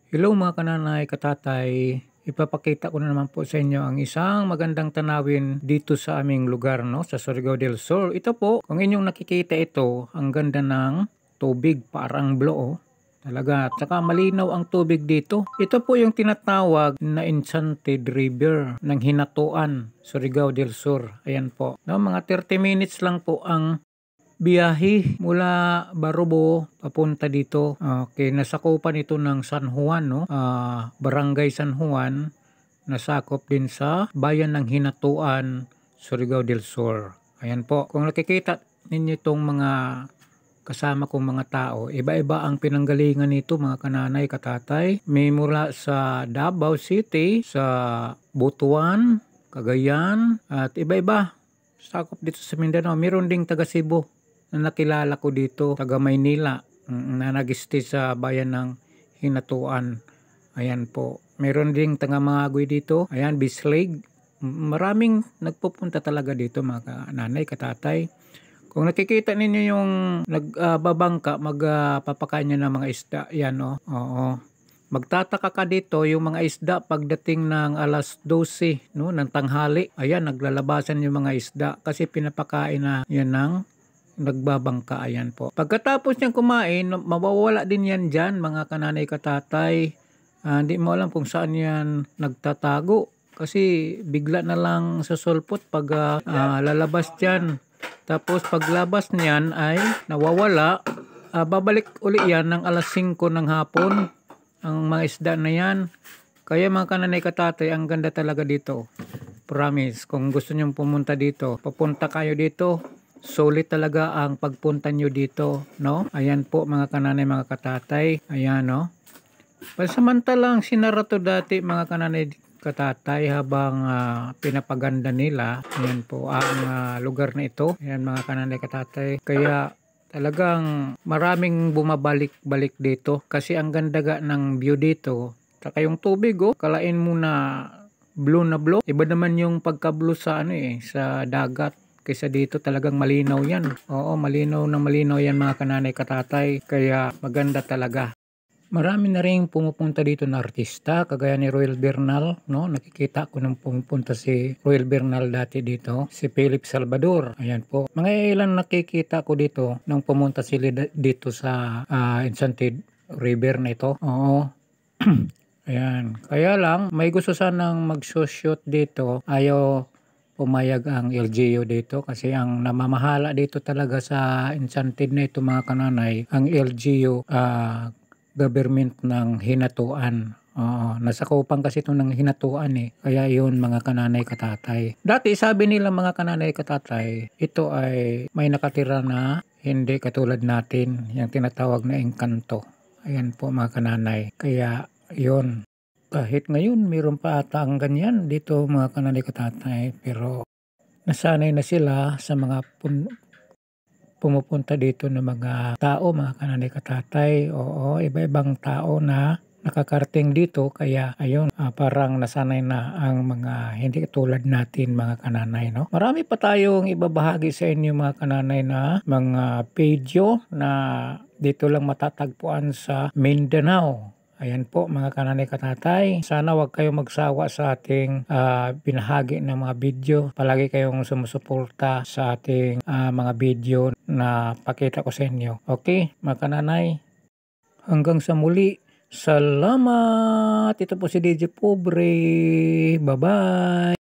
Hello mga kananay, katatay. Ipapakita ko na naman po sa inyo ang isang magandang tanawin dito sa aming lugar, no, sa Surigao del Sur. Ito po, kung inyong nakikita ito, ang ganda ng tubig, parang blue, oh. Talaga, tsaka malinaw ang tubig dito. Ito po yung tinatawag na Enchanted River ng Hinatuan, Surigao del Sur. Ayan po. No, mga 30 minutes lang po ang biyahe mula Barubo papunta dito. Okay, nasakupan ito ng San Juan, no? Barangay San Juan, nasakop din sa bayan ng Hinatuan, Surigao del Sur. Ayan po. Kung nakikita ninyo itong mga kasama kong mga tao, iba-iba ang pinanggalingan nito mga kananay, katatay. May mula sa Davao City, sa Butuan, Cagayan, at iba-iba. Sakop dito sa Mindanao. Meron ding taga Cebu na nakilala ko dito, taga Maynila, na nag-stay sa bayan ng Hinatuan. Ayan po. Meron ding taga Mangagoy dito. Ayan, Bislig. Maraming nagpupunta talaga dito mga nanay, katatay. Kung nakikita ninyo yung nagbabangka, magpapakain nyo ng mga isda. Yan, oh. Oo. Magtataka ka dito yung mga isda pagdating ng alas 12, no, ng tanghali. Ayan, naglalabasan yung mga isda kasi pinapakain na yan ng nagbabangka. Ayan po. Pagkatapos niyang kumain, mawawala din yan dyan mga kananay, katatay. Hindi mo alam kung saan yan nagtatago kasi bigla na lang sa sulpot pag lalabas dyan. Tapos paglabas niyan ay nawawala. Babalik uli yan ng alas 5 ng hapon ang mga isda na yan. Kaya mga kananay, katatay, ang ganda talaga dito. Promise, kung gusto nyong pumunta dito, papunta kayo dito. Solid talaga ang pagpunta nyo dito, no? Ayan po mga kananay, mga katatay. Ayan, no? Pasamantalang sinara to dati mga kananay, katatay, habang pinapaganda nila. Ayan po ang lugar na ito. Ayan mga kananay, katatay. Kaya talagang maraming bumabalik-balik dito kasi ang ganda ng view dito. Saka yung tubig, oh, kalain mo na blue na blue. Iba naman yung pagka-blue sa sa dagat. Kaysa dito talagang malinaw yan. Oo, malinaw na malinaw yan mga kananay, katatay. Kaya maganda talaga. Marami na rin pumupunta dito na artista, kagaya ni Royal Bernal, no? Nakikita ko nung pumupunta si Royal Bernal dati dito, si Philip Salvador. Ayan po. Mga ilan nakikita ko dito nung pumunta sila dito sa Enchanted River na ito. Oo. Ayan. Kaya lang, may gusto sanang mag-shoot dito. Ayaw pumayag ang LGU dito kasi ang namamahala dito talaga sa Enchanted na ito mga kananay, ang LGU government ng Hinatuan. Nasakupan kasi ito ng Hinatuan Kaya yun mga kananay, katatay. Dati sabi nila mga kananay, katatay, ito ay may nakatira na hindi katulad natin, yung tinatawag na engkanto. Ayan po mga kananay. Kaya yun. Kahit ngayon, mayroon pa ata ang ganyan dito mga kananay, katatay. Pero nasanay na sila sa mga pumupunta dito ng mga tao, mga kananay, katatay. Oo, iba-ibang tao na nakakarating dito. Kaya ayun, parang nasanay na ang mga hindi tulad natin mga kananay, no? Marami pa tayong ibabahagi sa inyo mga kananay na mga video na dito lang matatagpuan sa Mindanao. Ayan po mga kananay, katatay. Sana wag kayong magsawa sa ating binahagi ng mga video. Palagi kayong sumusuporta sa ating mga video na pakita ko sa inyo. Okay mga kananay. Hanggang sa muli. Salamat. Ito po si DJ Pobre. Bye-bye.